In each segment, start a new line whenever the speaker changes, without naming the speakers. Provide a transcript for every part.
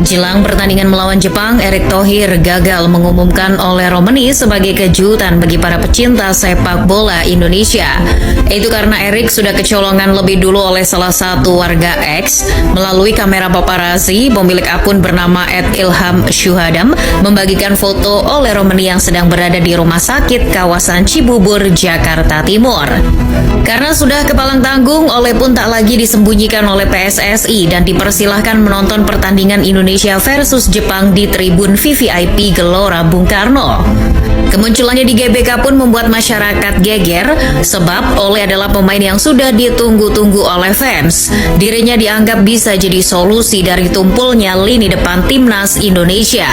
Jelang pertandingan melawan Jepang, Erick Thohir gagal mengumumkan Ole Romeni sebagai kejutan bagi para pecinta sepak bola Indonesia. Itu karena Erick sudah kecolongan lebih dulu oleh salah satu warga X melalui kamera paparazzi. Pemilik akun bernama @ilham_syuhadam membagikan foto Ole Romeni yang sedang berada di rumah sakit kawasan Cibubur, Jakarta Timur. Karena sudah kepalang tanggung, Ole pun tak lagi disembunyikan oleh PSSI dan dipersilahkan menonton pertandingan Indonesia versus Jepang di tribun VVIP Gelora Bung Karno. Kemunculannya di GBK pun membuat masyarakat geger sebab Ole adalah pemain yang sudah ditunggu-tunggu oleh fans. Dirinya dianggap bisa jadi solusi dari tumpulnya lini depan timnas Indonesia.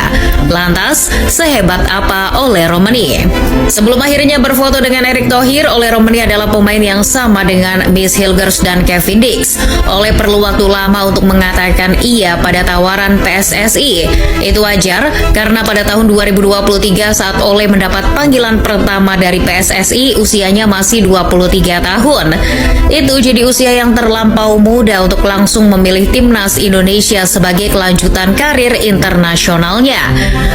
Lantas, sehebat apa Ole Romeni? Sebelum akhirnya berfoto dengan Erick Thohir, Ole Romeni adalah pemain yang sama dengan Miss Hilgers dan Kevin Dix. Ole perlu waktu lama untuk mengatakan iya pada tawaran PSSI. Itu wajar karena pada tahun 2023 saat Ole mendapat panggilan pertama dari PSSI, usianya masih 23 tahun. Itu jadi usia yang terlampau muda untuk langsung memilih timnas Indonesia sebagai kelanjutan karir internasionalnya.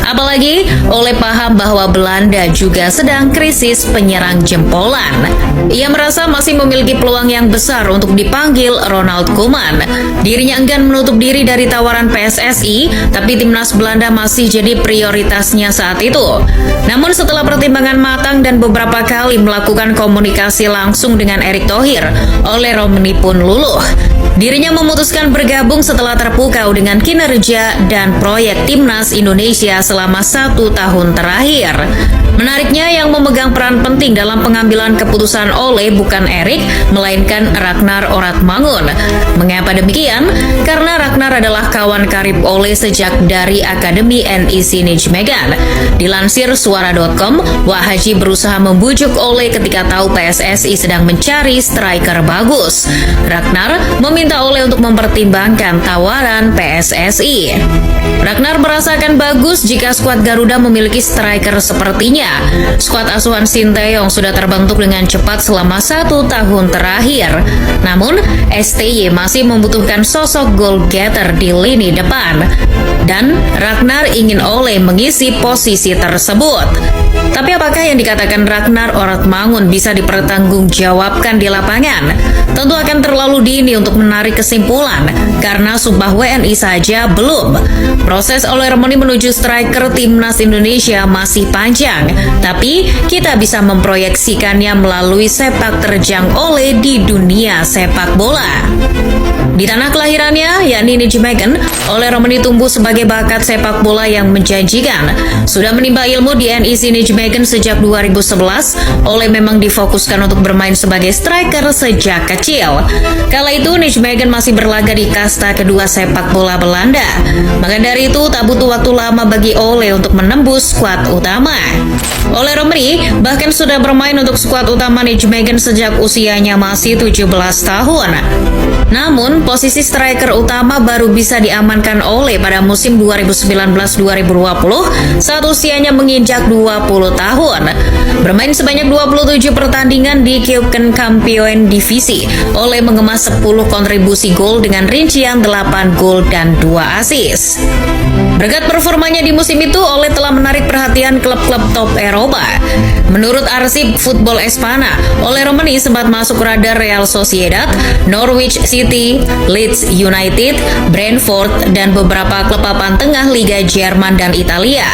Apalagi Ole paham bahwa Belanda juga sedang krisis penyerang jempolan. Ia merasa masih memiliki peluang yang besar untuk dipanggil Ronald Koeman. Dirinya enggan menutup diri dari tawaran PSSI, tapi timnas Belanda masih jadi prioritasnya saat itu. Namun setelah pertimbangan matang dan beberapa kali melakukan komunikasi langsung dengan Erick Thohir, Ole Romeni pun luluh. Dirinya memutuskan bergabung setelah terpukau dengan kinerja dan proyek timnas Indonesia selama 1 tahun terakhir. Menariknya, yang memegang peran penting dalam pengambilan keputusan Ole bukan Erick, melainkan Ragnar Oratmangun. Mengapa demikian? Karena Ragnar adalah kawan karib Ole sejak dari Akademi NEC Nijmegen. Dilansir suara.com, Wak Haji berusaha membujuk Ole ketika tahu PSSI sedang mencari striker bagus. Ragnar meminta Ole untuk mempertimbangkan tawaran PSSI. Ragnar merasakan bagus jika skuad Garuda memiliki striker sepertinya. Skuad asuhan Sinteyong sudah terbentuk dengan cepat selama 1 tahun terakhir. Namun, STY masih membutuhkan sosok goal getter di lini depan. Dan Ragnar ingin Ole mengisi posisi tersebut. Tapi apakah yang dikatakan Ragnar Oratmangun bisa dipertanggungjawabkan di lapangan? Tentu akan terlalu dini untuk menarik kesimpulan, karena sumpah WNI saja belum. Proses Ole Romeni menuju striker timnas Indonesia masih panjang, tapi kita bisa memproyeksikannya melalui sepak terjang Ole di dunia sepak bola. Di tanah kelahirannya, yakni Nijmegen, Ole Romeni tumbuh sebagai bakat sepak bola yang menjanjikan. Sudah menimba ilmu di NEC Nijmegen sejak 2011, Ole memang difokuskan untuk bermain sebagai striker sejak kecil. Kala itu Nijmegen masih berlaga di kasta kedua sepak bola Belanda. Maka dari itu tak butuh waktu lama bagi Ole untuk menembus skuad utama. Ole Romeni bahkan sudah bermain untuk skuad utama Nijmegen sejak usianya masih 17 tahun. Namun, posisi striker utama baru bisa diamankan Ole pada musim 2019-2020 saat usianya menginjak 20 tahun. Bermain sebanyak 27 pertandingan di Keukenkampioen Divisi, Ole mengemas 10 kontribusi gol dengan rincian 8 gol dan 2 assist. Berkat performanya di musim itu, Ole telah menarik perhatian klub-klub top Eropa. Menurut arsip Football Espana, Ole Romeni sempat masuk radar Real Sociedad, Norwich City, Leeds United, Brentford, dan beberapa klub papan tengah Liga Jerman dan Italia.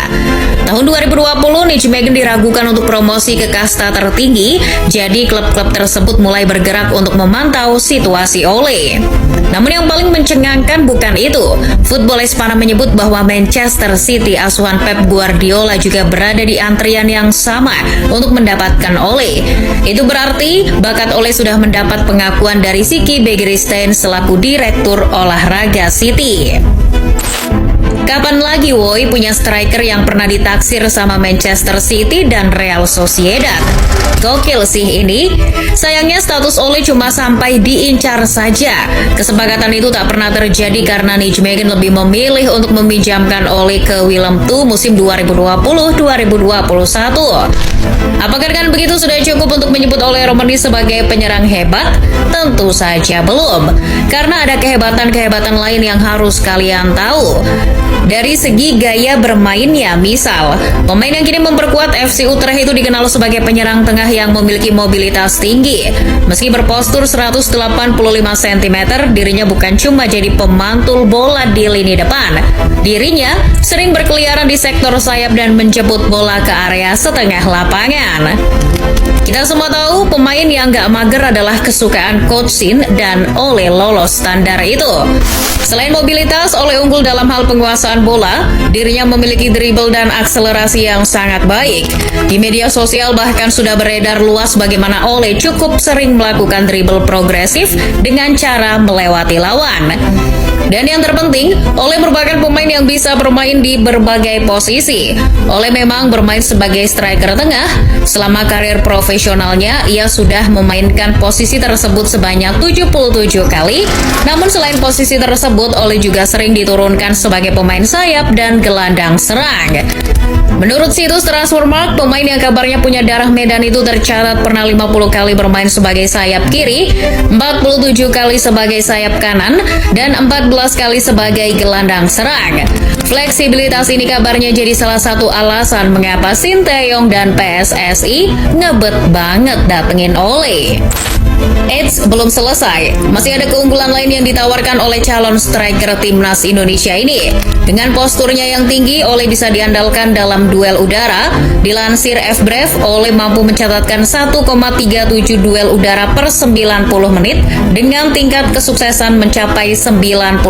Tahun 2020, Nijmegen diragukan untuk promosi ke kasta tertinggi, jadi klub-klub tersebut mulai bergerak untuk memantau situasi Ole. Namun yang paling mencengangkan bukan itu. Football Espana menyebut bahwa Manchester City asuhan Pep Guardiola juga berada di antrian yang sama untuk mendapatkan Ole. Itu berarti bakat Ole sudah mendapat pengakuan dari Siki Begiristain selaku direktur olahraga City. Kapan lagi woi punya striker yang pernah ditaksir sama Manchester City dan Real Sociedad? Gokil sih ini. Sayangnya status Ole cuma sampai diincar saja. Kesepakatan itu tak pernah terjadi karena Nijmegen lebih memilih untuk meminjamkan Ole ke Willem II musim 2020-2021. Apakah dengan begitu sudah cukup untuk menyebut Ole Romeni sebagai penyerang hebat? Tentu saja belum. Karena ada kehebatan-kehebatan lain yang harus kalian tahu. dari segi gaya bermainnya. Misal, pemain yang kini memperkuat FC Utrecht itu dikenal sebagai penyerang tengah yang memiliki mobilitas tinggi. Meski berpostur 185 cm, dirinya bukan cuma jadi pemantul bola di lini depan. Dirinya sering berkeliaran di sektor sayap dan menjemput bola ke area setengah lapangan. Kita semua tahu pemain yang gak mager adalah kesukaan Coach Shin dan Ole lolos standar itu. Selain mobilitas, Ole unggul dalam hal penguasaan bola. Dirinya memiliki dribble dan akselerasi yang sangat baik. Di media sosial bahkan sudah beredar luas bagaimana Ole cukup sering melakukan dribble progresif dengan cara melewati lawan. Dan yang terpenting, Ole merupakan pemain yang bisa bermain di berbagai posisi. Ole memang bermain sebagai striker tengah. Selama karir profesionalnya, ia sudah memainkan posisi tersebut sebanyak 77 kali. Namun selain posisi tersebut, Ole juga sering diturunkan sebagai pemain sayap dan gelandang serang. Menurut situs Transfermarkt, pemain yang kabarnya punya darah Medan itu tercatat pernah 50 kali bermain sebagai sayap kiri, 47 kali sebagai sayap kanan, dan 14 kali sebagai gelandang serang. Fleksibilitas ini kabarnya jadi salah satu alasan mengapa Sinteyong dan PSSI ngebet banget datengin Ole. Eits, belum selesai. Masih ada keunggulan lain yang ditawarkan oleh calon striker timnas Indonesia ini. Dengan posturnya yang tinggi, Ole bisa diandalkan dalam duel udara. Dilansir Fbref, Ole mampu mencatatkan 1,37 duel udara per 90 menit dengan tingkat kesuksesan mencapai 91%.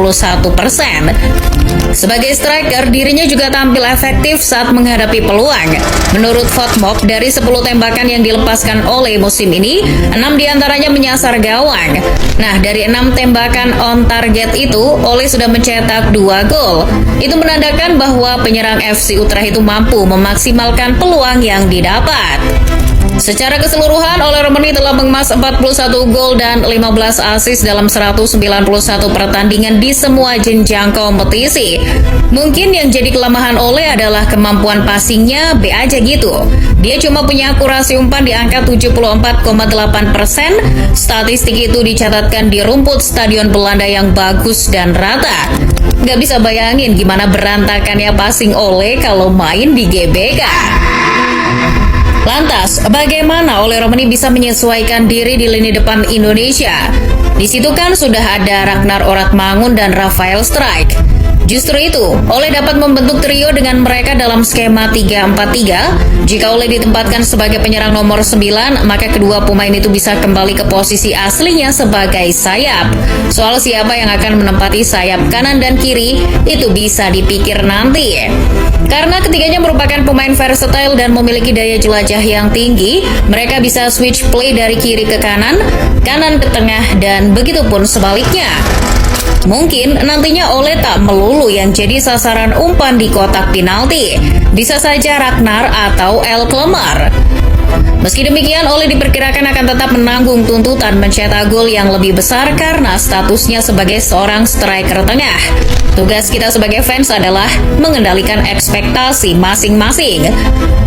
Sebagai striker, dirinya juga tampil efektif saat menghadapi peluang. Menurut Fotmob, dari 10 tembakan yang dilepaskan Ole musim ini, 6 diantaranya menyasar gawang. Nah, dari 6 tembakan on target itu, Ole sudah mencetak 2 gol. Itu menandakan bahwa penyerang FC Utrecht itu mampu memaksimalkan peluang yang didapat. Secara keseluruhan, Ole Romani telah mengemas 41 gol dan 15 assist dalam 191 pertandingan di semua jenjang kompetisi. Mungkin yang jadi kelemahan Ole adalah kemampuan passingnya B aja gitu. Dia cuma punya akurasi umpan di angka 74,8%. Statistik itu dicatatkan di rumput stadion Belanda yang bagus dan rata. Gak bisa bayangin gimana berantakannya passing Ole kalau main di GBK. Lantas, bagaimana Ole Romani bisa menyesuaikan diri di lini depan Indonesia? Di situ kan sudah ada Ragnar Oratmangun dan Rafael Strijk. Justru itu, Ole dapat membentuk trio dengan mereka dalam skema 3-4-3. Jika Ole ditempatkan sebagai penyerang nomor 9, maka kedua pemain itu bisa kembali ke posisi aslinya sebagai sayap. Soal siapa yang akan menempati sayap kanan dan kiri, itu bisa dipikir nanti. Karena ketiganya merupakan pemain versatile dan memiliki daya jelajah yang tinggi, mereka bisa switch play dari kiri ke kanan, kanan ke tengah, dan begitu pun sebaliknya. Mungkin nantinya Ole tak melulu yang jadi sasaran umpan di kotak penalti. Bisa saja Ragnar atau El Klemmer. Meski demikian, Ole diperkirakan akan tetap menanggung tuntutan mencetak gol yang lebih besar karena statusnya sebagai seorang striker tengah. Tugas kita sebagai fans adalah mengendalikan ekspektasi masing-masing.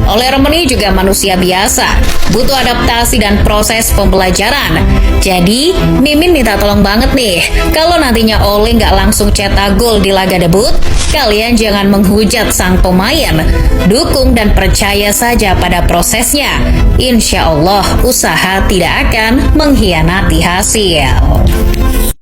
Ole Romani juga manusia biasa, butuh adaptasi dan proses pembelajaran. Jadi, Mimin minta tolong banget nih, kalau nantinya Ole nggak langsung cetak gol di laga debut, kalian jangan menghujat sang pemain. Dukung dan percaya saja pada prosesnya. Insya Allah, usaha tidak akan mengkhianati hasil.